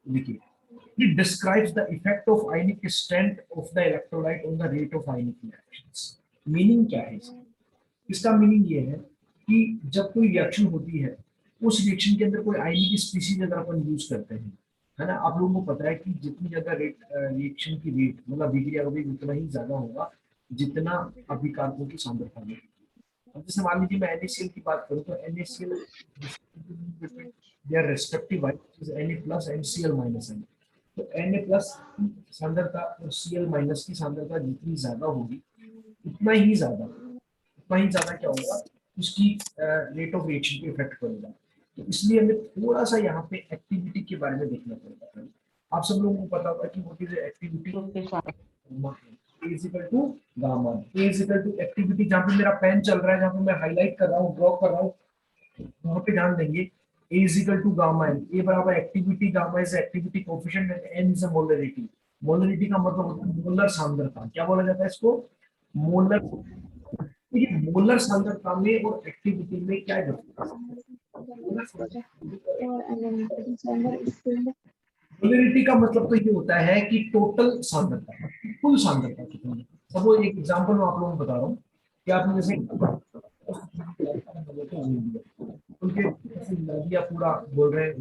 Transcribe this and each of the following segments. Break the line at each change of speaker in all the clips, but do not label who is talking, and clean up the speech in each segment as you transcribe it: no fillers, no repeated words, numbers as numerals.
देखिए, it describes the effect of ionic strength of the electrolyte on the rate of ionic reactions. Meaning क्या है इसका? इसका meaning ये है कि जब कोई रिएक्शन होती है, उस रिएक्शन के अंदर कोई आयनिक स्पीशीज अगर अपन यूज करते हैं, है ना, आप लोगों को पता है कि जितनी ज्यादा रेट रिएक्शन की रेट मतलब अभिक्रिया का वेग उतना ही ज्यादा होगा जितना अभिकारकों की सांद्रता में। अब जैसे मान लीजिए मैं NaCl की बात करूं तो NaCl their respective is Na plus and Cl minus N। तो Na प्लस की सांद्रता और Cl माइनस की सांद्रता जितनी ज्यादा होगी उतना ही ज्यादा क्या होगा, उसकी रेट ऑफ रिएक्शन पे इफेक्ट करेगा। तो इसलिए हमें थोड़ा सा यहाँ पे एक्टिविटी के बारे में देखना पड़ेगा। आप सब लोगों को पता होगा कि what is activity, A is equal to gamma. A is equal to activity, जहाँ पे मेरा पेन चल रहा है, जहाँ पे मैं हाईलाइट कर रहा हूँ, ड्रॉ कर रहा हूँ, वहां पे ध्यान देंगे। A is equal to gamma n। A बराबर activity, gamma is activity coefficient and n is molarity. Molarity का मतलब होता है मोलर सांद्रता। क्या बोला जाता है इसको? मोलर। मोलर सांद्रता में और एक्टिविटी में क्या डिफरेंस? मोलरिटी का मतलब तो ये होता है कि टोटल सांद्रता, कुल सांद्रता कितनी है। सब वो एक एग्जांपल मैं आप लोगों को बता रहा हूँ कि आपने जैसे उनके नदिया पूरा बोल रहे हैं।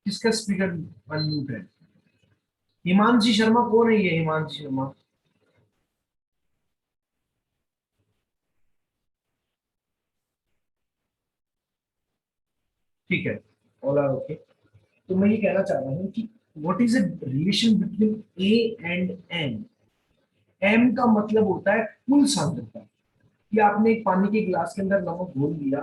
किसका स्पीकर अनम्यूट है? हिमांशी शर्मा कौन है? ये हिमांशी शर्मा ठीक है, ओला ओके। तो मैं ये कहना चाह रहा हूँ कि what is the relation between A and N. M का मतलब होता है कुल सांद्रता, कि आपने एक पानी के गिलास के अंदर नमक घोल लिया।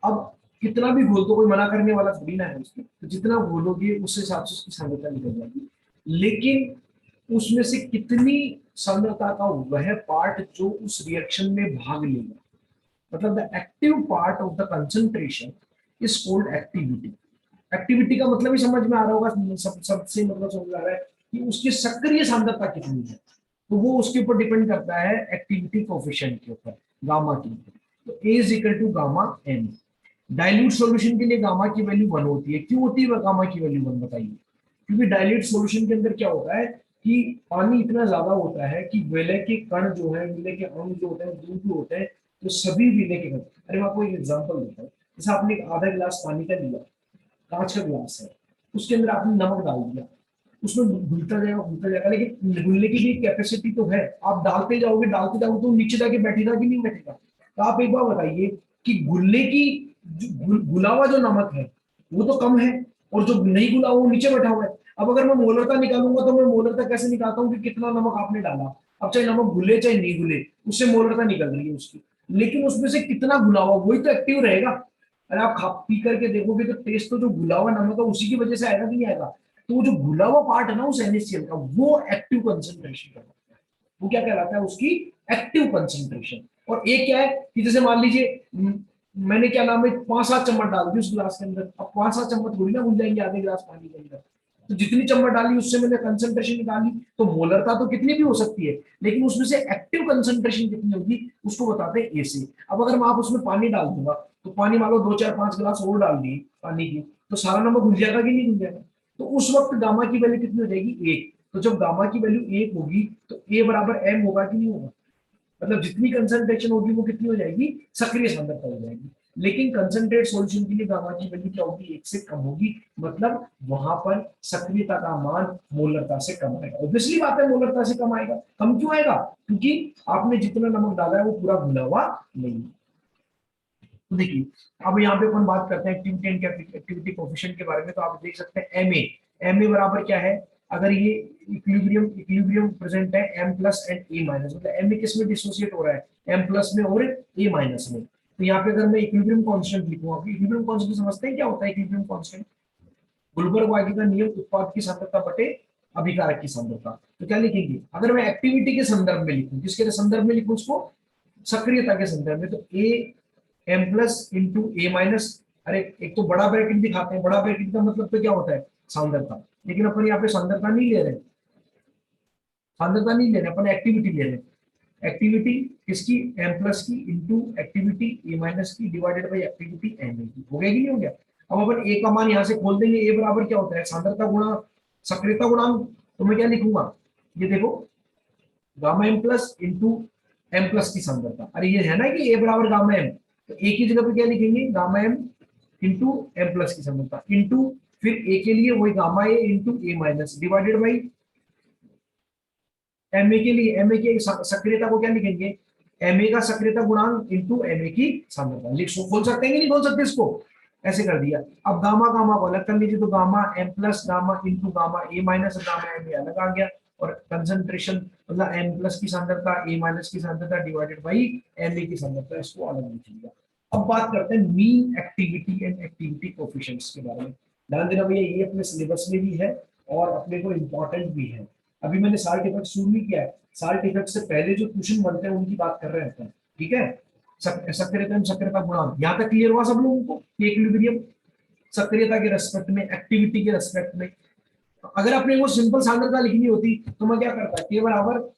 अब कितना भी घोल दो, कोई मना करने वाला थोड़ी ना है उसमें, तो जितना घोलोगे उस हिसाब से उसकी सांद्रता निकल जाएगी। लेकिन उसमें से कितनी सांद्रता का वह पार्ट जो उस रिएक्शन में भाग लेगा, मतलब the active part of the concentration is called activity. Activity का मतलब ही समझ में आ रहा होगा, सबसे मतलब समझ आ रहा है कि उसकी सक्रिय सांद्रता कितनी है। तो वो उसके ऊपर डिपेंड करता है एक्टिविटी कोफिशिएंट के ऊपर, गामा के ऊपर। तो A is equal to gamma n। Dilute solution के लिए गामा की वैल्यू 1 होती है। क्यों होती है गामा की वैल्यू 1 बताइए? क्योंकि डाइल्यूट सॉल्यूशन के अंदर क्या होता है कि पानी इतना ज्यादा होता है कि विलय के कण जो है, विलय के अणु जो होते हैं, दूर जो होते हैं, तो सभी विलय के कण। अरे मैं आपको एक एग्जांपल देता हूँ। जैसे आपने एक आधा गिलास पानी का लिया, कांच का गिलास है, उसके अंदर आपने नमक डाल दिया, उसमें घुलता जाएगा, लेकिन घुलने की भी कैपेसिटी तो है। आप डालते जाओगे तो नीचे जाके बैठेगा कि नहीं बैठेगा? तो आप एक बार बताइए कि घुलने की घुला हुआ जो नमक है वो तो कम है, और जो नहीं घुला वो नीचे बैठा हुआ है। अब अगर मैं मोलरता निकालूंगा तो मैं मोलरता कैसे निकालता हूँ कि कितना नमक आपने डाला। अब चाहे नमक घुले चाहे नहीं घुले, उससे मोलरता निकल रही है उसकी, लेकिन उसमें से कितना घुला हुआ वही तो एक्टिव रहेगा। अरे आप खा पी करके देखोगे तो टेस्ट तो जो घुला हुआ नमक है उसी की वजह से आएगा कि नहीं आएगा। तो वो जो घुला हुआ पार्ट है ना उस NaCl का, वो एक्टिव कंसंट्रेशन का, वो क्या कहलाता है? उसकी एक्टिव कंसंट्रेशन। और एक क्या है कि जैसे मान लीजिए मैंने क्या नाम है 5-7 चम्मच डाल दी उस गिलास के अंदर। अब 5-7 चम्मच थोड़ी ना घुल जाएंगे आधे गिलास पानी के अंदर। तो जितनी चम्मच डाली उससे मैंने कंसंट्रेशन निकाली, तो मोलरता तो कितनी भी हो सकती है, लेकिन उसमें से एक्टिव कंसंट्रेशन कितनी होगी उसको बताते हैं AC। अब अगर मैं आप उसमें पानी डाल दूंगा, तो पानी मान लो 2-4-5 गिलास और डाल दी पानी की, तो सारा नमक घुल जाएगा कि नहीं घुल जाएगा? तो उस वक्त गामा की वैल्यू कितनी हो जाएगी? 1। तो जब गामा की वैल्यू 1 होगी तो A बराबर M होगा कि नहीं होगा? मतलब जितनी कंसंट्रेशन होगी वो कितनी हो जाएगी? सक्रिय सांद्रता हो जाएगी। लेकिन कंसंट्रेट सॉल्यूशन के लिए गामा की वैल्यू क्या होगी? 1 से कम होगी। मतलब वहां पर सक्रियता का मान मोलरता से कम आएगा। ऑब्वियसली बात है मोलरता से कम आएगा। कम क्यों आएगा? क्योंकि आपने जितना नमक डाला है वो पूरा घुला हुआ नहीं है। तो देखिए, अब यहाँ पे अपन बात करते हैं एक्टिविटी एंड एक्टिविटी कोफिशिएंट के बारे में। तो आप देख सकते हैं Ma बराबर क्या है? अगर ये इक्विलिब्रियम प्रेजेंट है M plus and A minus, मतलब Ma किस में डिसोसिएट हो रहा है? M प्लस में और A माइनस में। तो यहाँ पे अगर मैं इक्विलिब्रियम कांस्टेंट लिखूंगा, इक्विलिब्रियम कांस्टेंट समझते हैं क्या होता है इक्विलिब्रियम कांस्टेंट? गुलबर्ग-वाइटी का नियम, उत्पाद की सांद्रता बटे अभिकारक की सांद्रता। तो क्या लिखेंगे, अगर मैं एक्टिविटी के संदर्भ में लिखूं, किसके संदर्भ में लिखूं उसको, सक्रियता के संदर्भ में, तो A M plus into A minus, अरे एक तो बड़ा ब्रैकेट दिखाते हैं, बड़ा ब्रैकेट का मतलब तो क्या होता है, सांद्रता, लेकिन अपन यहाँ पे सांद्रता नहीं ले रहे, सांद्रता नहीं ले रहे, अपन एक्टिविटी ले रहे हैं। एक्टिविटी किसकी, एम प्लस की इंटू एक्टिविटी ए माइनस की divided by activity M A की, हो गया कि नहीं हो गया? अब अपन ए का मान यहाँ से खोल देंगे, ए बराबर क्या होता है, सांद्रता गुणा सक्रियता गुणांक। तो मैं क्या लिखूंगा, ये देखो, gamma M plus into M plus की सांद्रता, अरे ये है ना कि ए बराबर गामा एम, तो ए की जगह पे क्या लिखेंगे, gamma M into M plus की सांद्रता इंटू फिर ए के लिए वही gamma A into A minus divided by MA के लिए, एमए की सक्रियता को क्या लिखेंगे, एमए का सक्रियता गुणांक इंटू एमए की सांद्रता। लिख खोल सकते हैं कि नहीं खोल सकते इसको, ऐसे कर दिया। अब गामा गामा को अलग कर लीजिए, तो gamma M plus gamma into gamma A minus gamma M अलग आ गया, और कंसंट्रेशन मतलब एम प्लस की सांद्रता ए माइनस की सांद्रता डिवाइडेड बाई एम ए की सांद्रता, इसको अलग लिख लिया। अब बात करते हैं mean activity and activity coefficients के बारे में। ध्यान देना भैया, ये अपने सिलेबस में भी है और अपने को इम्पोर्टेंट भी है। अभी मैंने साल्ट इफेक्ट शुरू नहीं किया है, साल्ट इफेक्ट से पहले जो क्वेश्चन बनते हैं उनकी बात कर रहे हैं, ठीक है? सक्रियता एवं सक्रियता गुणांक, यहाँ तक क्लियर हुआ सब लोगों को? इक्विलिब्रियम सक्रियता के रेस्पेक्ट में, एक्टिविटी के रेस्पेक्ट में। अगर अपने को सिंपल सांद्रता लिखनी होती तो मैं क्या करता, के बराबर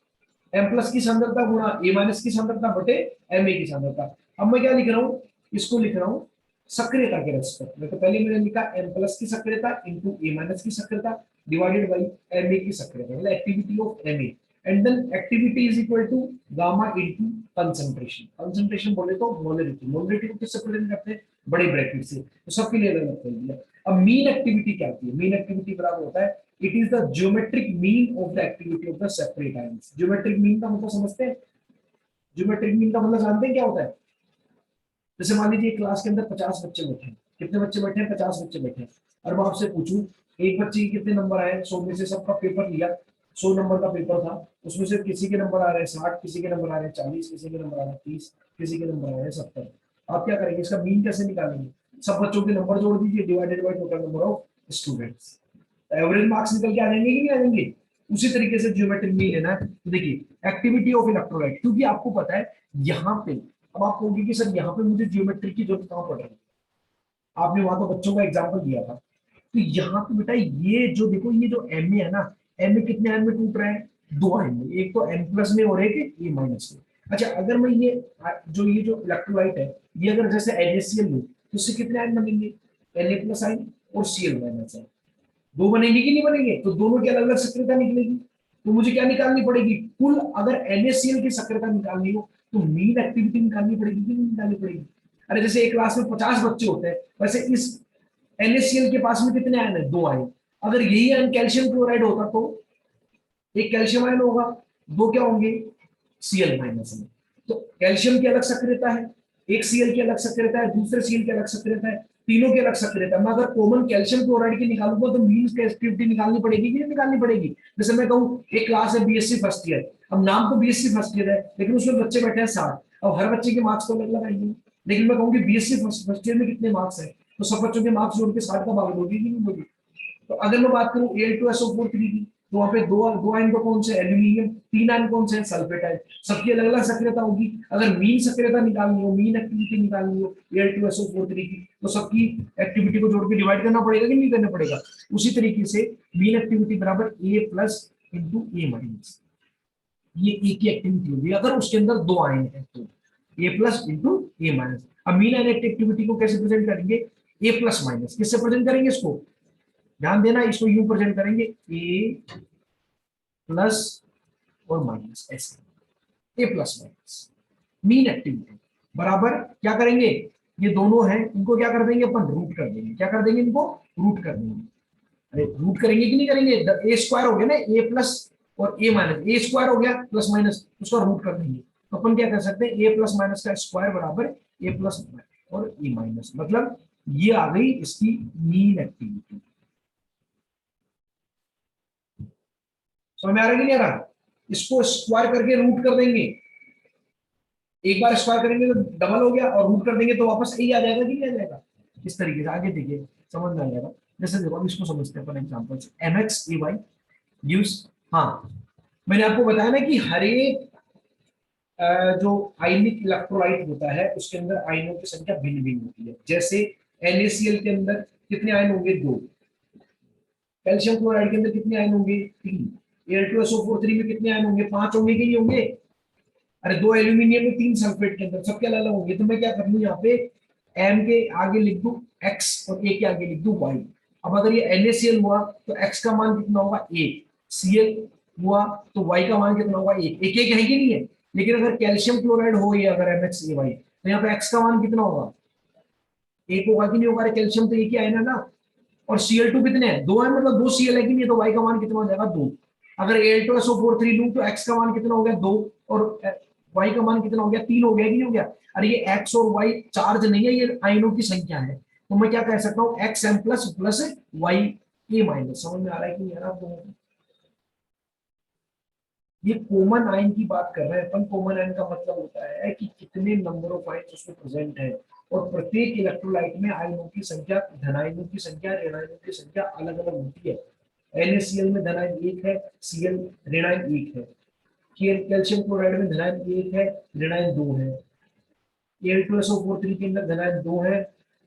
एम प्लस की सांद्रता गुणा ए माइनस की सांद्रता बटे एम ए की सांद्रता। अब मैं क्या लिख रहा हूँ, इसको लिख रहा हूँ सक्रियता के रेस्पेक्ट में, तो पहले मैंने लिखा एम प्लस की सक्रियता इंटू ए माइनस की सक्रियता डिवाइडेड बाई एम ए की सक्रियता, मतलब activity of M A, and then activity is equal to gamma into concentration. Concentration बोले तो मोलरिटी, मोलरिटी को किससे प्रेजेंट करते हैं, बड़े ब्रैकेट से, तो सबके लिए अलग कर दिया। अब मीन एक्टिविटी क्या होती है, मीन एक्टिविटी बराबर होता है it is the geometric mean of the activity of the separate ions. Geometric mean का मतलब समझते हैं, ज्योमेट्रिक मीन का मतलब जानते हैं क्या होता है? जैसे मान लीजिए क्लास के अंदर 50 बच्चे बैठे हैं, कितने बच्चे बैठे हैं, 50 बच्चे बैठे हैं, और मैं आपसे पूछूं एक बच्चे के कितने नंबर आए, 100 में से सबका पेपर लिया, 100 नंबर का पेपर था, उसमें से किसी के नंबर आ रहे हैं 60, किसी के नंबर आ रहे हैं 40, किसी के नंबर आ रहे हैं 30, किसी के नंबर आ रहे हैं 70। आप क्या करेंगे, इसका मीन कैसे निकालेंगे? सब बच्चों के नंबर जोड़ दीजिए divided by total number of students, average marks निकल के आ जाएंगे कि नहीं आ जाएंगे? उसी तरीके से ज्योमेट्रिक मीन लेना है। तो देखिए एक्टिविटी ऑफ इलेक्ट्रोलाइट, क्योंकि आपको पता है यहाँ पे, अब आप कहोगे कि सर यहाँ पे मुझे ज्योमेट्री की जरूरत कहाँ पड़ रही है, आपने वहां तो बच्चों का एग्जाम्पल दिया था, तो यहाँ पे बेटा ये जो देखो, ये जो एम ए है ना, एम ए कितने आयन में टूट रहा है, दो आयन में, एक तो एम प्लस में और एक ए माइनस में। अच्छा अगर मैं ये जो इलेक्ट्रोलाइट है, ये अगर जैसे NaCl लूं तो इससे कितने आयन बनेंगे, Na प्लस आयन और Cl माइनस आयन, दो बनेंगे कि नहीं बनेंगे? तो दोनों की अलग अलग सक्रियता निकलेगी, तो मुझे क्या निकालनी पड़ेगी, कुल अगर NaCl की सक्रियता निकालनी हो तो मीन एक्टिविटी निकालनी पड़ेगी कि नहीं निकालनी पड़ेगी? अरे जैसे एक क्लास में 50 बच्चे होते हैं, वैसे इस NaCl के पास में कितने आयन है, दो आयन, अगर यही आयन कैल्शियम क्लोराइड होता तो एक कैल्शियम आयन होगा, दो क्या होंगे, Cl माइनस में। तो कैल्शियम की अलग सक्रियता है, एक Cl की अलग सक्रियता है, दूसरे Cl की अलग सक्रियता है, तीनों की अलग सक्रियता। मैं अगर कॉमन कैल्शियम क्लोराइड की निकालूंगा तो मीन की एक्टिविटी निकालनी पड़ेगी कि नहीं निकालनी पड़ेगी? जैसे मैं कहूँ एक क्लास है बीएससी फर्स्ट ईयर, अब नाम तो बीएससी फर्स्ट ईयर है लेकिन उसमें बच्चे बैठे हैं 60, अब हर बच्चे के मार्क्स तो अलग अलग आएंगे, लेकिन मैं कहूँगी बीएससी फर्स्ट ईयर में कितने मार्क्स है, तो सब बच्चों के मार्क्स जोड़ के 60 का भाग होगी कि नहीं होगी? तो अगर मैं बात करूं Al2SO4 की, तो वहां पे दो दो आयन तो कौन से, एल्यूमिनियम, तीन आयन कौन से, सल्फेट आयन, सबकी अलग अलग सक्रियता होगी। अगर मीन सक्रियता निकालनी हो, मीन एक्टिविटी निकालनी हो Al2SO4 की, तो सबकी एक्टिविटी को जोड़ के डिवाइड करना पड़ेगा कि नहीं करना पड़ेगा? उसी तरीके से मीन एक्टिविटी बराबर A plus into A minus, ये ए की एक्टिविटी होगी अगर उसके अंदर दो आयन है तो, ए प्लस इंटू ए माइनस। अब मीन आयन एक्टिविटी को कैसे प्रेजेंट करेंगे, ए प्लस माइनस, किससे प्रेजेंट करेंगे इसको, ध्यान देना, इसको यू प्रेजेंट करेंगे ए प्लस और माइनस, ऐसे ए प्लस माइनस मीन एक्टिविटी बराबर क्या करेंगे, ये दोनों हैं इनको क्या कर देंगे अपन, रूट कर देंगे, क्या कर देंगे इनको, रूट कर देंगे। अरे रूट करेंगे कि नहीं करेंगे, ए स्क्वायर हो गया ना, ए प्लस और ए माइनस, ए स्क्वायर हो गया प्लस माइनस, उसका रूट कर देंगे, तो अपन क्या कर सकते हैं, ए प्लस माइनस का स्क्वायर बराबर ए प्लस और ए माइनस, मतलब ये आ गई इसकी मीन एक्टिविटी। समझ में आ रहा है कि नहीं आ रहा? इसको स्क्वायर करके रूट कर देंगे, एक बार स्क्वायर करेंगे तो डबल हो गया, और रूट कर देंगे तो वापस ए आ जाएगा कि नहीं आ जाएगा। इस तरीके से आगे देखिए समझ में आ जाएगा। जैसे देखो अब इसको समझते हैं अपन एग्जांपल से, mx ay गिव्स, हाँ मैंने आपको बताया ना कि हर एक जो आयनिक इलेक्ट्रोलाइट होता है उसके अंदर आयनों की संख्या भिन्न भिन्न होती है। जैसे NaCl के अंदर कितने आयन होंगे, 2। कैल्शियम क्लोराइड के अंदर कितने आयन होंगे, 3। Al2SO4 में कितने आयन होंगे, 5 होंगे कि नहीं होंगे। अरे 2 एल्यूमिनियम में 3 सल्फेट के अंदर सबके अलग अलग होंगे। तो मैं क्या कर लूं यहाँ पे M के आगे लिख दूं x और A के आगे लिख दूं y। अब अगर ये NaCl हुआ तो x का मान कितना होगा 1, Cl हुआ तो y का मान कितना होगा 1, एक एक है कि नहीं है। लेकिन अगर कैल्शियम क्लोराइड हो या अगर MxAy तो यहाँ पे x का मान कितना होगा, 1 होगा कि नहीं होगा। कैल्शियम तो एक ही आयन है ना। और Cl2 कितने हैं, 2 है, मतलब 2 Cl है कि नहीं, तो y का मान कितना हो जाएगा 2। अगर Al2SO4 लूं तो x का मान कितना हो गया 2, और y का मान कितना हो गया 3 हो गया कि नहीं हो गया। अरे ये x और y चार्ज नहीं है, ये आयनों की संख्या है। तो मैं क्या कह सकता हूँ xm plus plus y a minus. समझ में आ रहा है कि नहीं आ रहा आपको। ये कॉमन आयन की बात कर रहे हैं अपन। कॉमन आयन का मतलब होता है कि कितने नंबर ऑफ आयन उसमें प्रेजेंट है, और प्रत्येक इलेक्ट्रोलाइट में आयनों की संख्या, धनायनों की संख्या, ऋणायनों की संख्या अलग अलग होती है। NaCl में धनायन 1 है, Cl ऋणायन 1 है। कैल्शियम क्लोराइड में धनायन 1 है, ऋणायन 2 है। Al2SO4 के अंदर धनायन 2 है,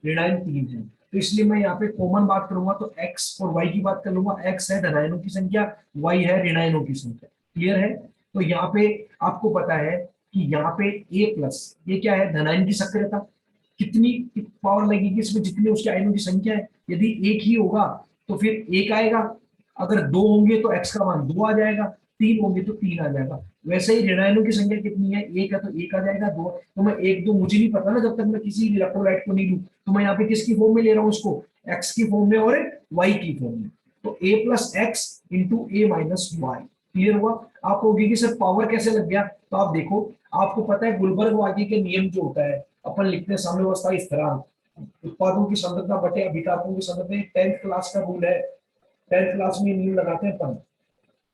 ऋणायन 3 है। तो इसलिए मैं यहाँ पे कॉमन बात करूंगा तो x और y की बात कर लूंगा। x है धनायनों की संख्या, y है ऋणायनों की संख्या। क्लियर है। तो यहाँ पे आपको पता है कि यहाँ पे A प्लस, ये क्या है, धनायन की सक्रियता, कितनी पावर लगेगी इसमें, जितनी उसके आयनों की संख्या है। यदि एक ही होगा तो फिर एक आएगा, अगर 2 होंगे तो x का मान 2 आ जाएगा, 3 होंगे तो 3 आ जाएगा। वैसे ही ऋणायनों की संख्या कितनी है, 1 है तो 1 आ जाएगा, 2 तो मैं 1 2 मुझे नहीं पता ना, जब तक मैं किसी इलेक्ट्रोलाइट को नहीं लूं। तो मैं यहाँ पे किसकी फॉर्म में ले रहा हूँ उसको, x की फॉर्म में और y की फॉर्म में। तो a plus X into A minus Y. Clear हुआ। आप होगी कि सर पावर कैसे लग गया, तो आप देखो, आपको पता है गुलबर्ग वागे के नियम जो होता है, अपन लिखते हैं साम्यावस्था इस तरह, उत्पादों की सांद्रता बटे अभिकारकों की सांद्रता। 10th क्लास का रूल है, 10th क्लास में नियम लगाते हैं अपन,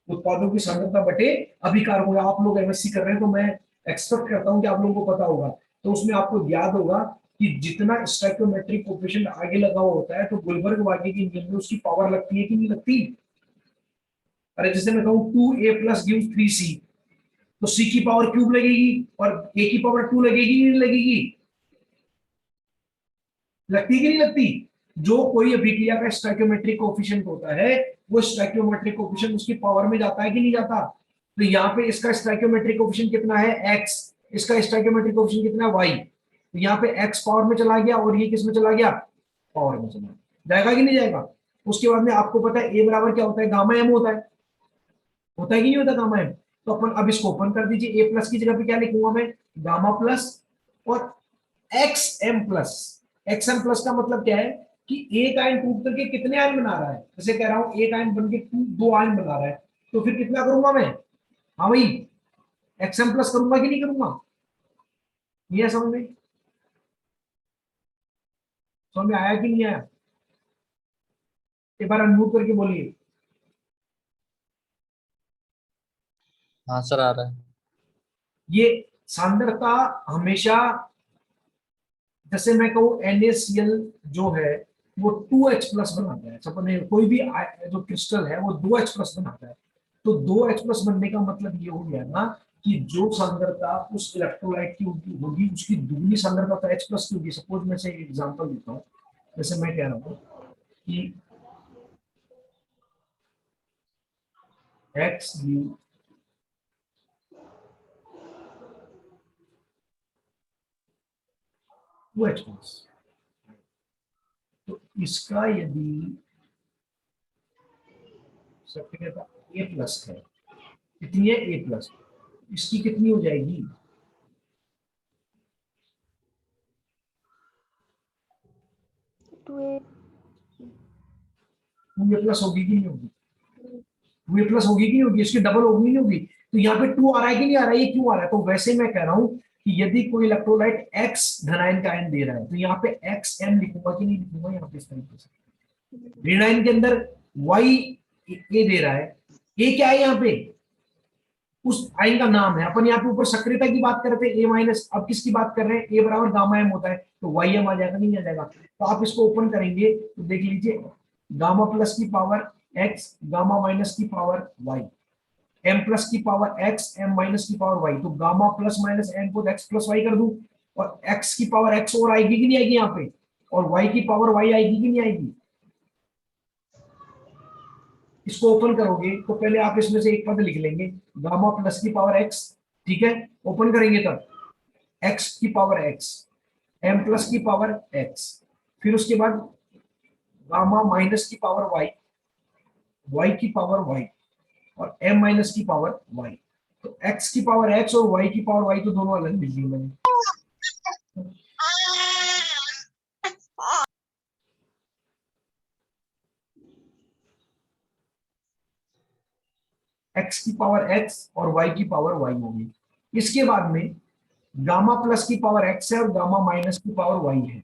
उत्पादों की सांद्रता बटे अभिकारकों। आप लोग MSc कर रहे हैं तो मैं एक्सपेक्ट करता हूं कि आप लोगों को पता होगा। तो उसमें आपको याद होगा कि जितना स्टोइकोमेट्रिक कोएफिशिएंट आगे लगा हुआ होता है तो गुलबर्ग वागे के नियम में उसकी पावर लगती है कि नहीं लगती। अरे जैसे मैं कहूं 2a प्लस गिव्स 3c, तो c की पावर क्यूब लगेगी और a की पावर 2 लगेगी नहीं लगेगी, लगती कि नहीं लगती। जो कोई अभिक्रिया का स्टोइकोमेट्रिक कोएफिशिएंट होता है वो स्टोइकोमेट्रिक कोएफिशिएंट उसकी पावर में जाता है कि नहीं जाता। तो यहाँ पे इसका स्टोइकोमेट्रिक कोएफिशिएंट कितना है x, इसका स्टोइकोमेट्रिक कोएफिशिएंट कितना है y। तो यहाँ पे x पावर में चला गया और ये किस में चला गया, पावर में चला जाएगा कि नहीं जाएगा। उसके बाद में आपको पता है a बराबर क्या होता है, गामा m होता है कि नहीं होता गामा m। तो अपन अब इसको ओपन कर दीजिए, a प्लस की जगह पे क्या लिखूंगा मैं, गामा प्लस और XM प्लस। XM प्लस का मतलब क्या है कि एक आयन टूट करके कितने आयन बना रहा है। जैसे कह रहा हूं एक आयन बन के 2 आयन बना रहा है, तो फिर कितना करूंगा मैं, हाँ भाई XM प्लस करूंगा कि नहीं करूंगा। ये समझ में, समझ में आया कि नहीं आया। एक बार अनम्यूट करके बोलिए।
हाँ सर आ रहा है।
ये सांद्रता हमेशा, जैसे मैं कहूँ NaCl जो है वो 2H प्लस बनाता है, सपोज कोई भी जो क्रिस्टल है वो 2H प्लस बनाता है। तो 2H प्लस बनने का मतलब ये हो गया ना कि जो सांद्रता उस इलेक्ट्रोलाइट की होगी उसकी दुगनी सांद्रता तो H प्लस की होगी। सपोज मैं से एक एग्जांपल देता हूँ, जैसे मैं कह रहा हूँ कि X यू 2H प्लस, तो इसका यदि सक्रियता A प्लस है, कितनी है A प्लस, इसकी कितनी हो जाएगी,
2a
2A प्लस होगी कि नहीं होगी, 2A प्लस होगी कि नहीं होगी, इसकी डबल होगी नहीं होगी। तो यहाँ पे 2 आ रहा है कि नहीं आ रहा है, ये क्यों आ रहा है। तो वैसे मैं कह रहा हूँ कि यदि कोई इलेक्ट्रोलाइट X धनायन का आयन दे रहा है तो यहाँ पे XM लिखूंगा कि नहीं लिखूंगा, यहाँ पे इस तरीके से। ऋणायन के अंदर Y A दे रहा है, A क्या है यहाँ पे, उस आइन का नाम है। अपन यहाँ पे ऊपर सक्रियता की बात कर रहे थे, ए माइनस, अब किसकी बात कर रहे हैं, ए बराबर गामा एम होता है, तो वाई एम आ जाएगा, नहीं आ जाएगा? तो आप इसको ओपन करेंगे तो देख लीजिए, गामा प्लस की पावर एक्स, गामा माइनस की पावर वाई, एम प्लस की पावर एक्स, एम माइनस की पावर वाई, तो गामा प्लस माइनस एम को एक्स प्लस वाई कर दूं, और एक्स की पावर एक्स और आएगी कि नहीं आएगी यहाँ पे, और वाई की पावर वाई आएगी कि नहीं आएगी? इसको ओपन करोगे तो पहले आप इसमें से एक पद लिख लेंगे, गामा प्लस की पावर एक्स, ठीक है, ओपन करेंगे तब एक्स की पावर एक्स, एम प्लस की पावर एक्स, फिर उसके बाद गामा माइनस की पावर वाई, वाई की पावर वाई, और एम माइनस की पावर वाई। तो एक्स की पावर एक्स और वाई की पावर वाई तो दोनों अलग लिख ली मैंने। एक्स की पावर एक्स और वाई की पावर वाई होगी। इसके बाद में गामा प्लस की पावर एक्स है और गामा माइनस की पावर वाई है।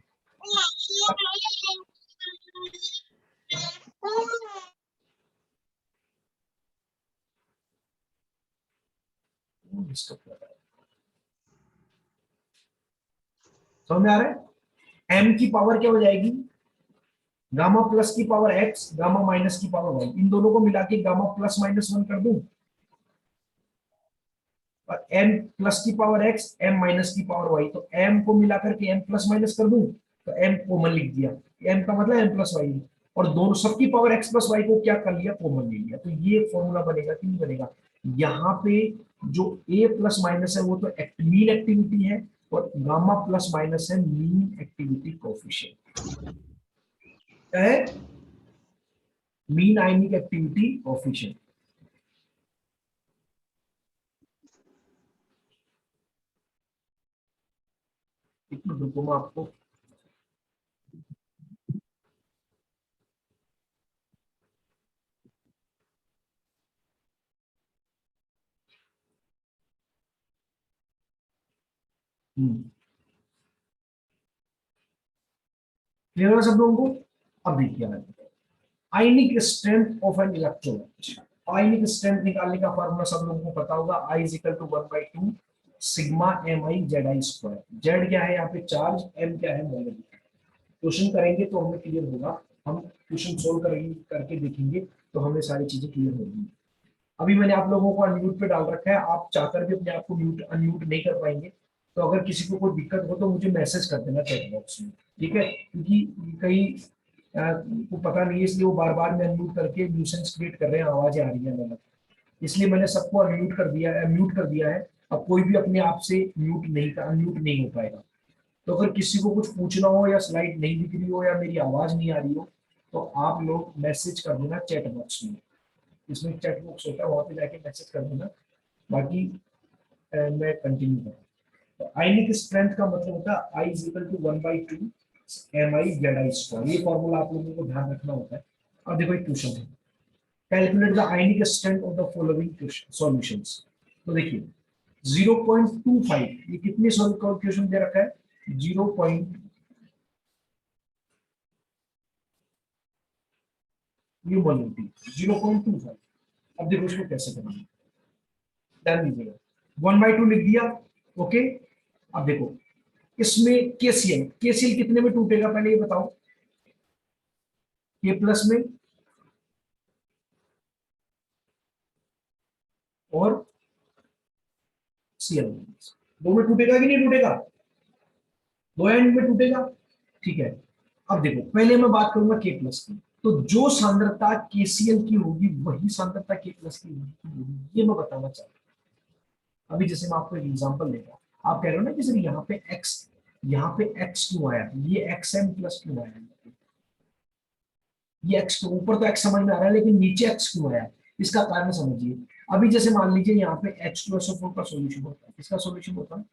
समझ में आ रहा है? एम की पावर क्या हो जाएगी, गामा प्लस की पावर एक्स, गामा माइनस की पावर वाई, इन दोनों को मिला के गामा प्लस माइनस वन कर दूं, और एम प्लस की पावर एक्स, एम माइनस की पावर वाई, तो एम को मिलाकर के एम प्लस माइनस कर दूं, तो एम कॉमन लिख दिया, एम का मतलब एम प्लस वाई, और दोनों सबकी पावर एक्स प्लस वाई को क्या कर लिया, कॉमन ले लिया, तो ये फॉर्मूला बनेगा कि नहीं बनेगा? यहाँ पे जो ए प्लस माइनस है वो तो मीन एक्टिविटी है, और गामा प्लस माइनस है मीन एक्टिविटी कोफिशिएंट। क्या है? मीन आयनिक एक्टिविटी कोफिशिएंट। एक मिनट रुको, मैं आपको क्लियर है सब लोगों को? अब देखिए, ionic strength of an electrolyte, ionic strength निकालने का फॉर्मूला सब लोगों को पता होगा, I is equal to 1/2 sigma m I Z I square. Z क्या है यहाँ पे चार्ज, एम क्या है मोमेंट। क्वेश्चन करेंगे तो हमें क्लियर होगा, हम क्वेश्चन सोल्व करेंगे, करके देखेंगे तो हमें सारी चीजें क्लियर होगी। अभी मैंने आप लोगों को अनम्यूट पे डाल रखा है, आप चाहकर भी अपने आप को म्यूट अनम्यूट नहीं कर पाएंगे, तो अगर किसी को कोई दिक्कत हो तो मुझे मैसेज कर देना चैट बॉक्स में, ठीक है? क्योंकि कई को पता नहीं है, इसलिए वो बार बार में अनम्यूट करके न्यूसेंस क्रिएट कर रहे हैं, आवाजें आ रही है अलग, इसलिए मैंने सबको अनम्यूट कर दिया है, म्यूट कर दिया है। अब कोई भी अपने आप से अनम्यूट नहीं हो पाएगा। तो अगर किसी को कुछ पूछना हो, या स्लाइड नहीं दिख रही हो, या मेरी आवाज नहीं आ रही हो, तो आप लोग मैसेज कर देना चैट बॉक्स में, इसमें चैट बॉक्स होता है, वहां पे जाके मैसेज कर देना। बाकी मैं कंटिन्यू करूँ, तो आयनिक स्ट्रेंथ का मतलब होता है I is equal to 1/2 M I Z I square, ये फॉर्मूला आप लोगों को ध्यान रखना होता है। अब देखो एक क्वेश्चन है, calculate the ionic strength of the following solutions. तो देखिए 0.25, ये कितने सोल्व का क्वेश्चन दे रखा है, 0. ये मोलिटी 0.25। अब देखो इसको कैसे करना है, ध्यान दीजिएगा, 1/2 लिख दिया, ओके। अब देखो इसमें केसीएल, केसीएल कितने में टूटेगा पहले ये बताओ, के प्लस में और सीएल, दो में टूटेगा कि नहीं टूटेगा, दो एंड में टूटेगा, ठीक है। अब देखो पहले मैं बात करूंगा के प्लस की, तो जो सांद्रता केसीएल की होगी वही सांद्रता के प्लस की होगी, ये मैं बताना चाहता हूँ। अभी जैसे मैं आपको एक एग्जांपल देता हूँ, आप कह रहे हो ना कि सर यहाँ पे एक्स क्यों आया, ये एक्स एम प्लस क्यों आया, ये एक्स तो ऊपर तो एक्स समझ में आ रहा है, लेकिन नीचे एक्स क्यों आया, इसका कारण समझिए। अभी जैसे मान लीजिए यहाँ पे H2SO4 का सॉल्यूशन होता है, किसका सॉल्यूशन होता है,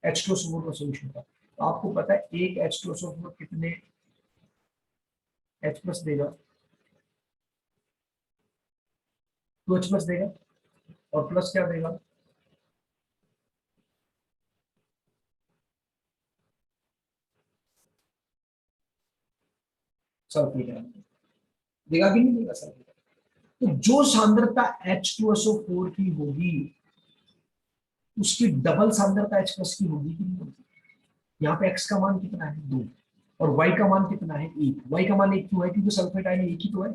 H2SO4 का सॉल्यूशन होता है। तो आपको पता है एक H2SO4 कितने H प्लस देगा, 2H प्लस देगा, और प्लस क्या देगा, सल्फेट देगा कि नहीं देगा सल्फेट? तो जो सांद्रता H2SO4 की होगी उसकी डबल सांद्रता H प्लस की होगी कि नहीं होगी? यहाँ पे x का मान कितना है 2 और y का मान कितना है 1। y का मान 1 क्यों है? क्योंकि सल्फेट आयन एक ही तो है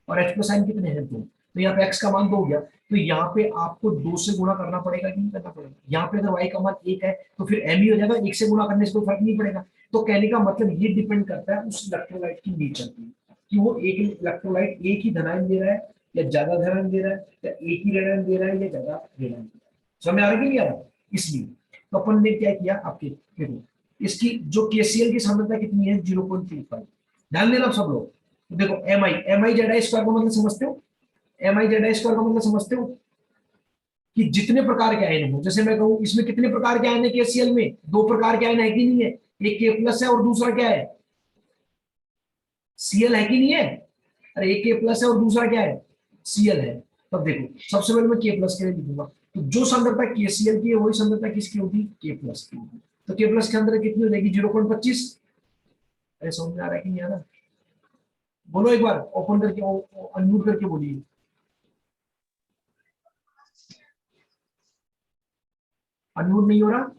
और H प्लस आयन कितने हैं 2। तो यहाँ पे x का मान 2 हो गया, तो यहाँ पे आपको 2 से गुणा करना पड़ेगा कि नहीं करना पड़ेगा? यहाँ पे अगर y का मान 1 है तो फिर m ही हो जाएगा, 1 से गुणा करने से कोई फर्क नहीं पड़ेगा। तो कहने का मतलब ये डिपेंड करता है उस इलेक्ट्रोलाइट की नेचर पे कि वो एक इलेक्ट्रोलाइट एक ही धनायन दे रहा है या ज्यादा धनायन दे रहा है, या एक ही ऋणायन दे रहा है या ज्यादा ऋणायन दे रहा है। समझ आ रहा है कि नहीं आ रहा? इसलिए तो अपन ने क्या किया, आपके देखो इसकी जो केसीएल की सांद्रता कितनी है 0.25। ध्यान देना सब लोग। तो देखो M I Z I square का मतलब समझते हो? M I Z I square का मतलब समझते हो कि जितने प्रकार के आयन हो, जैसे मैं कहूं इसमें कितने प्रकार के आयन है केसीएल में? 2 प्रकार के आयन है कि नहीं है? एक के प्लस है और दूसरा क्या है? सीएल है कि नहीं है? अरे एक के प्लस है और दूसरा क्या है? सीएल है। तब देखो सबसे पहले मैं के प्लस के लिए लिखूंगा, तो जो सांद्रता केसीएल की है वही सांद्रता किसकी होगी? के प्लस की होगी। तो के प्लस के अंदर कितनी हो जाएगी? 0.25। अरे समझ में आ रहा है कि नहीं आ रहा? बोलो एक बार ओपन करके, अनम्यूट करके बोलिए। अनम्यूट नहीं हो रहा?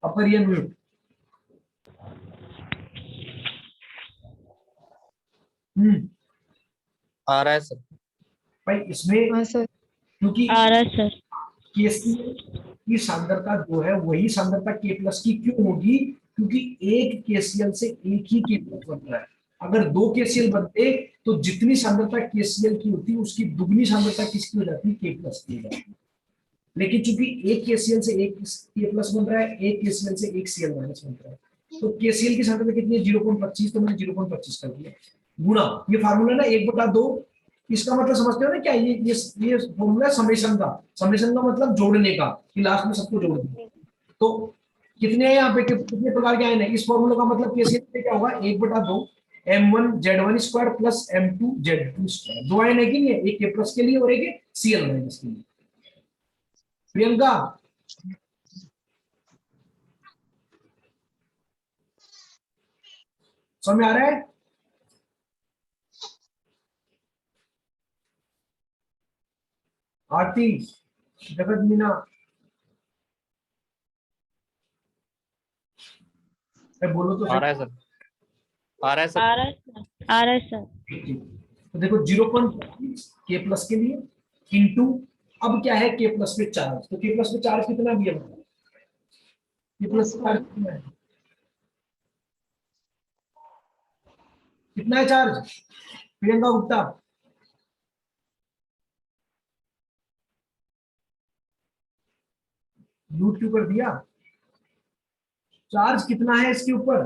अब करिए अनम्यूट।
आ रहा है सर।
भाई इसमें
हाँ सर।
क्योंकि
आ रहा है सर।
केसीएल की सांद्रता जो है वही सांद्रता के प्लस की क्यों होगी? क्योंकि एक केसीएल से एक ही के प्लस बन रहा है। अगर 2 केसीएल बनते तो जितनी सांद्रता केसीएल की होती उसकी दुगनी सांद्रता किसकी हो जाती? के प्लस की हो जाती। लेकिन चूंकि एक केसीएल से एक के प्लस बन रहा है, एक केसीएल से एक सीएल माइनस बन रहा है, तो केसीएल की सांद्रता कितनी है? 0.25। तो मैंने 0.25 कर दिया गुना ये फार्मूला ना 1/2। इसका मतलब समझते हो ना क्या? ये फॉर्मूला समेशन का। समेशन का मतलब जोड़ने का, कि लास्ट में सबको जोड़ दिया। तो कितने हैं यहाँ पे, कितने प्रकार के आयन है? इस फॉर्मूला का मतलब केसीएल में क्या होगा? 1/2 M1Z1 square plus M2Z2 square. 2 ion है कि नहीं है? एक के प्लस के लिए और एक सीएल माइनस के लिए। प्रियंका समझ में आ रहा है? आरती, जगत मीना, बोलो तो
आ
सही।
रहा है सर। आ रहा है सर।
आ रहा है सर। आ रहा है सर।
ठीक। तो देखो 0.25 के प्लस के लिए इंटू, अब क्या है के प्लस पे चार्ज, तो के प्लस पे चार्ज कितना भी है? के प्लस पे चार्ज कितना है? कितना है चार्ज? प्रियंका गुप्ता, म्यूट क्यों कर दिया? चार्ज कितना है इसके ऊपर?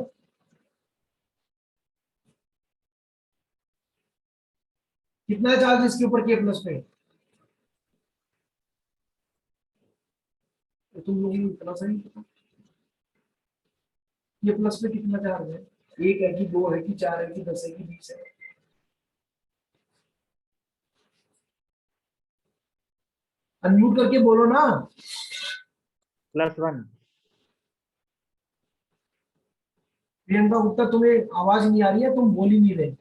कितना है चार्ज इसके ऊपर के प्लस पे? तो तुम लोगों को इतना सही पता। के प्लस पे कितना चार्ज है? 1 है कि 2 है कि 4 है कि 10 है कि 20 है? अनम्यूट करके बोलो ना।
+1।
प्रियंका गुप्ता तुम्हें आवाज नहीं आ रही है, तुम बोल ही नहीं रहे।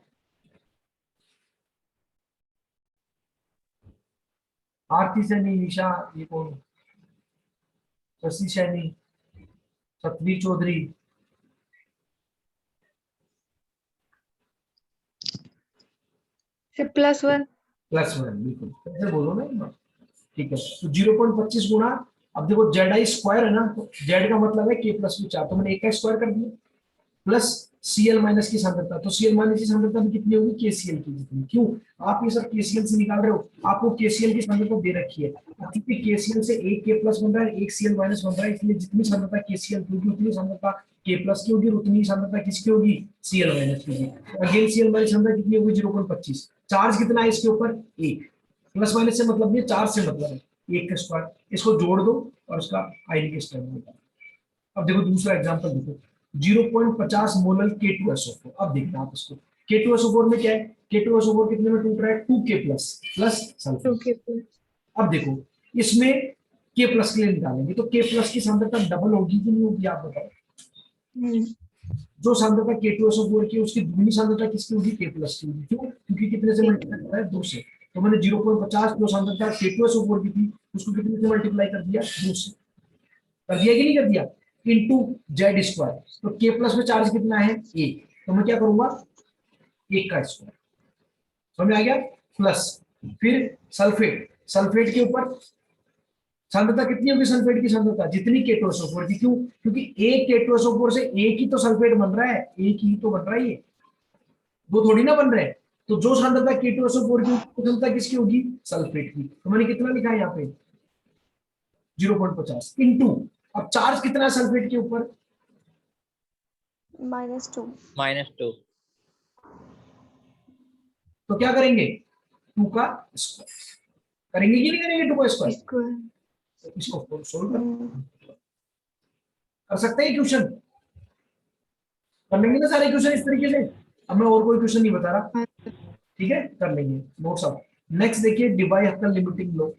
आरती सैनी, निशा, ये कौन? शशि सैनी, सतवीर चौधरी।
+1।
+1 बिल्कुल ऐसे बोलो ना एक बार। ठीक है, तो 0.25 गुणा, अब देखो जेड आई स्क्वायर है ना, तो जेड का मतलब है के प्लस में 4, तो मैंने 1 का स्क्वायर कर दिया प्लस सीएल माइनस की सांद्रता, तो सीएल माइनस की सांद्रता भी कितनी होगी? केसीएल की जितनी। क्यों आप ये सब केसीएल से निकाल रहे हो? आपको केसीएल की सांद्रता दे रखी है, क्योंकि केसीएल से एक के प्लस बन रहा है, एक सीएल माइनस बन रहा है, इसलिए जितनी सांद्रता केसीएल की होगी उतनी सांद्रता के प्लस की होगी, उतनी सांद्रता किसकी होगी? सीएल माइनस की होगी। अगेन सीएल माइनस सांद्रता कितनी होगी? 0.25। चार्ज कितना है इसके ऊपर? 1। प्लस माइनस से मतलब नहीं, चार्ज से मतलब है 1 का स्क्वायर। इसको जोड़ दो और उसका आईडी के स्क्वायर होगा। अब देखो दूसरा एग्जांपल देखो, 0.50 मोलर K2SO4। अब देखना आप इसको, K2SO4 में क्या है? K2SO4 कितने में टूट रहा है? 2K plus plus sulphur.
2 के+।
अब देखो इसमें K प्लस के लिए निकालेंगे, तो K प्लस की सांद्रता डबल होगी कि नहीं होगी? आप बताओ। जो सांद्रता K2SO4 की उसकी दुगनी सांद्रता किसकी होगी, K प्लस की होगी। क्यों? क्योंकि कितने से मल्टीप्लाई कर रहा है, 2 से। तो मैंने 0.50 जो सांद्रता K2SO4 की थी उसको कितने से मल्टीप्लाई कर दिया, 2 से। कर दिया कि नहीं कर दिया, इनटू जेड स्क्वायर। तो K प्लस में चार्ज कितना है, 1। तो मैं क्या करूंगा, 1 का स्क्वायर। समझ आ गया। प्लस फिर सल्फेट, सल्फेट के ऊपर सांद्रता कितनी होगी, सल्फेट की सांद्रता जितनी K2SO4 की। क्यों? क्योंकि एक K2SO4 से एक ही तो सल्फेट बन रहा है, एक ही तो बन रहा है, ये दो थोड़ी ना बन रहे हैं। तो जो सांद्रता K2SO4 की होगी सांद्रता किसकी होगी, सल्फेट की। तो मैंने कितना लिखा है यहाँ पे, 0.50 इनटू, अब चार्ज कितना है सल्फेट के ऊपर,
-2।
-2।
तो क्या करेंगे, 2 का स्क्वायर करेंगे कि नहीं करेंगे, 2 का स्क्वायर।
स्क्वायर।
इसको सोल्व कर सकते हैं क्वेश्चन, कर लेंगे ना सारे क्वेश्चन इस तरीके से। अब मैं और कोई क्वेश्चन नहीं बता रहा, ठीक है, कर लेंगे नोट्स अप। नेक्स्ट देखिए डेबाई हक्कल लिमिटिंग लो,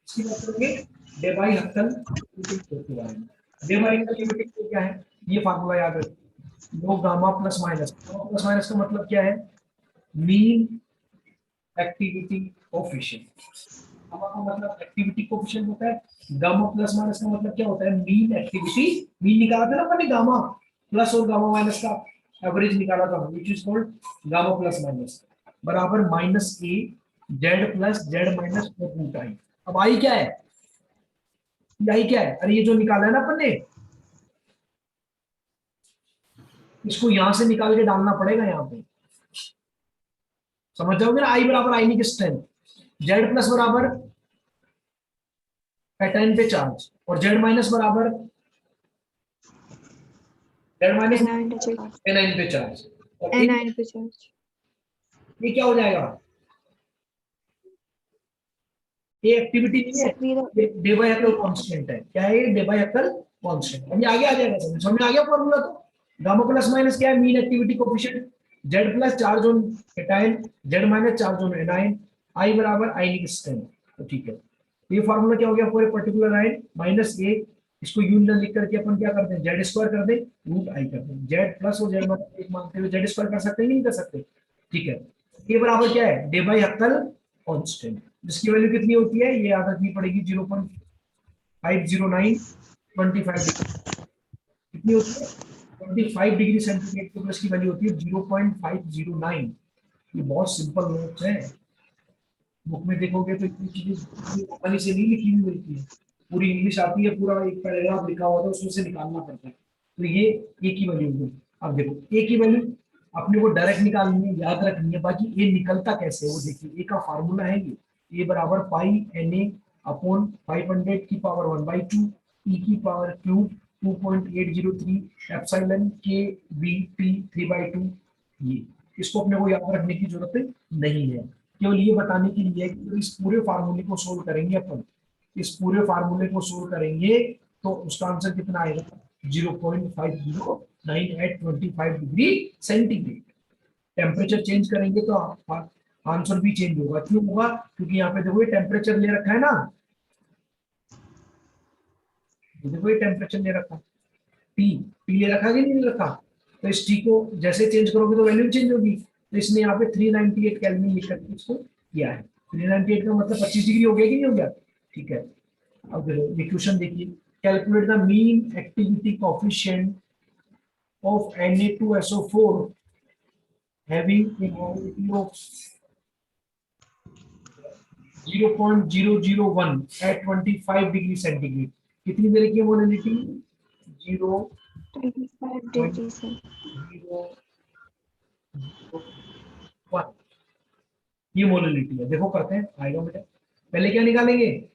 इसकी बात करेंगे डेबाई हक्कल लिमिटिंग लो के बारे में। डेबाई हक्कल लिमिटिंग लो क्या है, ये फार्मूला याद रखिए, log gamma plus minus. Gamma plus minus का मतलब क्या है, मीन एक्टिविटी कोफिशिएंट। गामा का मतलब एक्टिविटी कोफिशिएंट होता है, गामा प्लस माइनस का मतलब क्या होता है, मीन एक्टिविटी। मीन निकाला था ना अपने, गामा प्लस और गामा माइनस का एवरेज निकाला था, which is called gamma plus minus, बराबर minus a z plus z minus root I. अब आई क्या है, आई क्या है, अरे ये जो निकाला है ना अपन ने, इसको यहां से निकाल के डालना पड़ेगा यहाँ पे। समझ जाओगे ना, आई बराबर आयनिक स्ट्रेंथ, जेड प्लस बराबर कैटायन पे चार्ज, और जेड माइनस बराबर जेड माइनस एनाइन पे चार्ज। और ये क्या हो जाएगा, ये एक्टिविटी नहीं है, ये डेबायकल कांस्टेंट है। क्या है, ये डेबायकल कांस्टेंट। अभी आगे आ जाएगा, समझ में आ गया फॉर्मूला। तो गामा प्लस माइनस क्या है, mean activity coefficient, z plus charge on cation, z minus charge on anion, I बराबर आयनिक स्ट्रेंथ। तो ठीक है, ये फार्मूला क्या हो गया for a particular ion, minus a, इसको यूनियन लिख करके अपन क्या करते हैं, जेड स्क्वायर कर दे रूट आई कर दे। जेड प्लस और जेड माइनस एक मानते हुए जेड स्क्वायर कर सकते हैं कि नहीं कर सकते, ठीक है। ये बराबर क्या है, डे बाई हक्कल कांस्टेंट, जिसकी वैल्यू कितनी होती है, ये याद रखनी पड़ेगी, 0.50925 कितनी होती है, 25 डिग्री सेंटीग्रेड के प्लस की वैल्यू होती है 0.509। ये बहुत सिंपल नोट्स है, बुक में देखोगे तो इतनी चीजें आसानी से नहीं लिखी हुई मिलती है, पूरी इंग्लिश आती है, पूरा एक पैराग्राफ लिखा हुआ था उसमें से निकालना पड़ता है। तो ये ए की वैल्यू होगी। अब देखो ए की वैल्यू अपने को डायरेक्ट निकालनी है, याद रखनी है, बाकी ए निकलता कैसे है वो देखिए। ए का फार्मूला है ये बराबर पाई एन ए अपॉन 500 की पावर 1/2 ई की पावर क्यूब 2.803 एप्सिलॉन के बी टी 3/2। ये इसको अपने को याद रखने की जरूरत नहीं है, केवल ये बताने के लिए कि इस पूरे फार्मूले को सोल्व करेंगे अपन, इस पूरे फार्मूले को सोल्व करेंगे तो उसका आंसर कितना आएगा, 0.509 at 25 degree centigrade. Temperature change करेंगे तो आंसर भी चेंज होगा। क्यों होगा, क्योंकि यहाँ पे देखो ये टेम्परेचर ले रखा है ना, देखो ये टेम्परेचर ले रखा, टी टी ले रखा कि नहीं ले रखा। तो इस टी को जैसे चेंज करोगे तो वैल्यू चेंज होगी। तो इसने यहाँ पे 398 केल्विन लिख करके इसको किया है। 398 का मतलब 25 डिग्री हो गया कि नहीं हो गया, ठीक है। अब ये क्वेश्चन देखिए, calculate the mean activity coefficient of Na2SO4 having a molality of 0.001 at 25 degree centigrade. कितनी देर की मोलालिटी, 0.001। ये मोलालिटी है, देखो करते हैं, आएगा बेटा। पहले क्या निकालेंगे,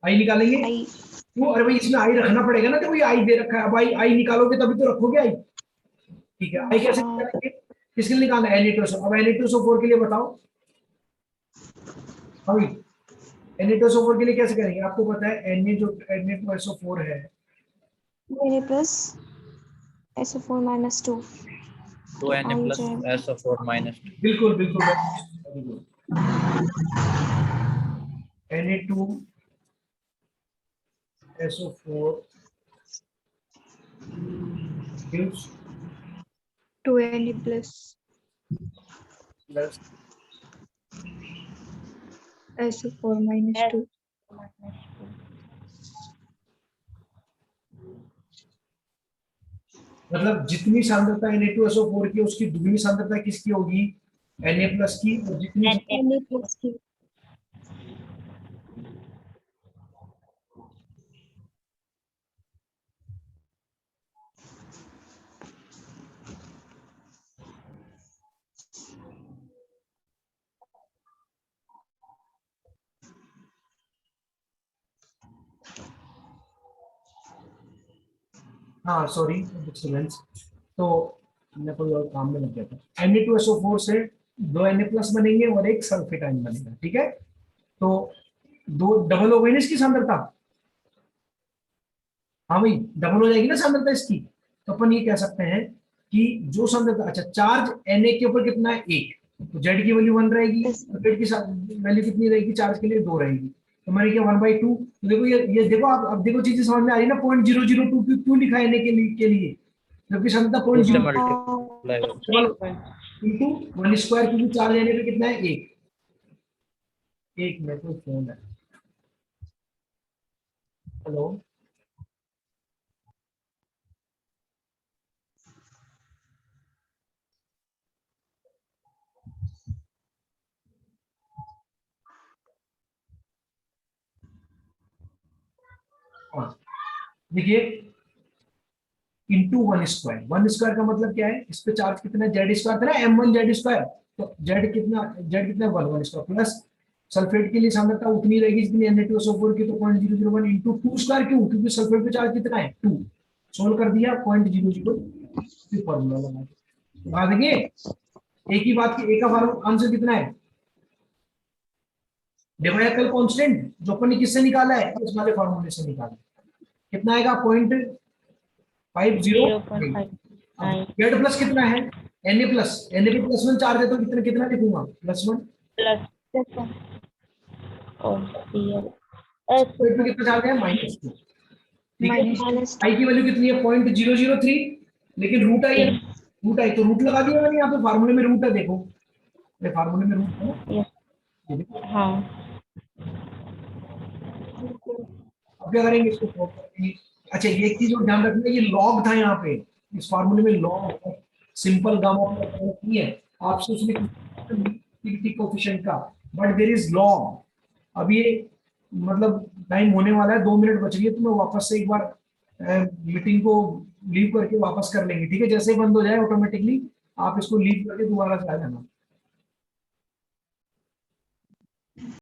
आई निकालेंगे। क्यों, अरे भाई इसमें आई रखना पड़ेगा ना, देखो ये आई दे रखा है, अब आई निकालोगे तभी तो रखोगे आई, ठीक है। आई कैसे निकालेंगे, किसके लिए निकालना है, Na2SO। अब Na2SO4 के लिए बताओ, अभी Na2SO4 के लिए कैसे करेंगे, आपको पता है Na2SO4 है
मेरे plus SO4 -2
2Na plus SO4 -2।
बिल्कुल बिल्कुल Na2SO4 gives
2Na plus
plus
SO4 minus 2.
मतलब जितनी सांद्रता Na2SO4 की उसकी दुगनी सांद्रता किसकी होगी, Na प्लस की, और जितनी
Na plus Q.
हाँ सॉरी डिस्टर्बेंस, तो मैं कोई और काम में लग गया था। Na2SO4 से दो Na प्लस बनेंगे और एक सल्फेट आयन बनेगा, ठीक है। तो दो डबल हो गई ना इसकी सांद्रता, हाँ भाई डबल हो जाएगी ना सांद्रता इसकी। तो अपन ये कह सकते हैं कि जो सांद्रता, अच्छा चार्ज Na के ऊपर कितना है, एक, तो Z की वैल्यू 1 रहेगी,
Yes.
सल्फेट की वैल्यू कितनी रहेगी चार्ज के लिए, 2 रहेगी। तो मैंने किया 1/2। तो देखो ये देखो आप, अब देखो चीजें समझ में आ रही है ना, 0.002 क्यों लिखा है Na के लिए जबकि सांद्रता
2 से
0.0
मल्टीप्लाई हो
इंटू 1 स्क्वायर, क्योंकि चार्ज Na पे कितना है, एक। एक मिनट में फोन है, हेलो। हाँ, देखिए इंटू 1 स्क्वायर का मतलब क्या है, इस पे चार्ज कितना है, जेड स्क्वायर था ना, M1 Z स्क्वायर, तो जेड कितना 1 प्लस सल्फेट के लिए सांद्रता उतनी रहेगी जितनी Na2SO4 की, तो 0.001 इंटू 2 स्क्वायर, क्यों, क्योंकि सल्फेट पे चार्ज कितना है, 2। सोल्व कर दिया, 0.002 फॉर्मूला लगा के। बता देंगे एक ही बात की, एक का आंसर कितना है, डिवाइकल कांस्टेंट जो अपन ने किससे निकाला है, इस वाले फॉर्मूले से निकाला, कितना आएगा 0.509। अब जेड प्लस कितना है, Na पे +1 चार्ज है, तो कितना कितना लिखूंगा, +1। सल्फेट पे कितना चार्ज है, -2, ठीक है।
Minus
आई की वैल्यू कितनी है, 0.003, लेकिन रूट आई है, रूट आई तो रूट लगा दिया मैंने यहाँ पे, फार्मूले में रूट है, देखो मेरे फार्मूले में रूट है ना, ये देखो। अब क्या करेंगे इसको solve करेंगे। अच्छा ये एक चीज और ध्यान रखना, ये लॉग था यहाँ पे, इस फार्मूले में लॉग, सिंपल गामा नहीं है, आपसे उसने एक्टिविटी कोएफिशिएंट का, बट देयर इज लॉग। अब ये मतलब टाइम होने वाला है, 2 मिनट बच रही है, तो मैं वापस से एक बार मीटिंग को लीव करके वापस कर लेंगे, ठीक है। जैसे ही बंद हो जाए ऑटोमेटिकली आप इसको लीव करके दोबारा से आ जाना।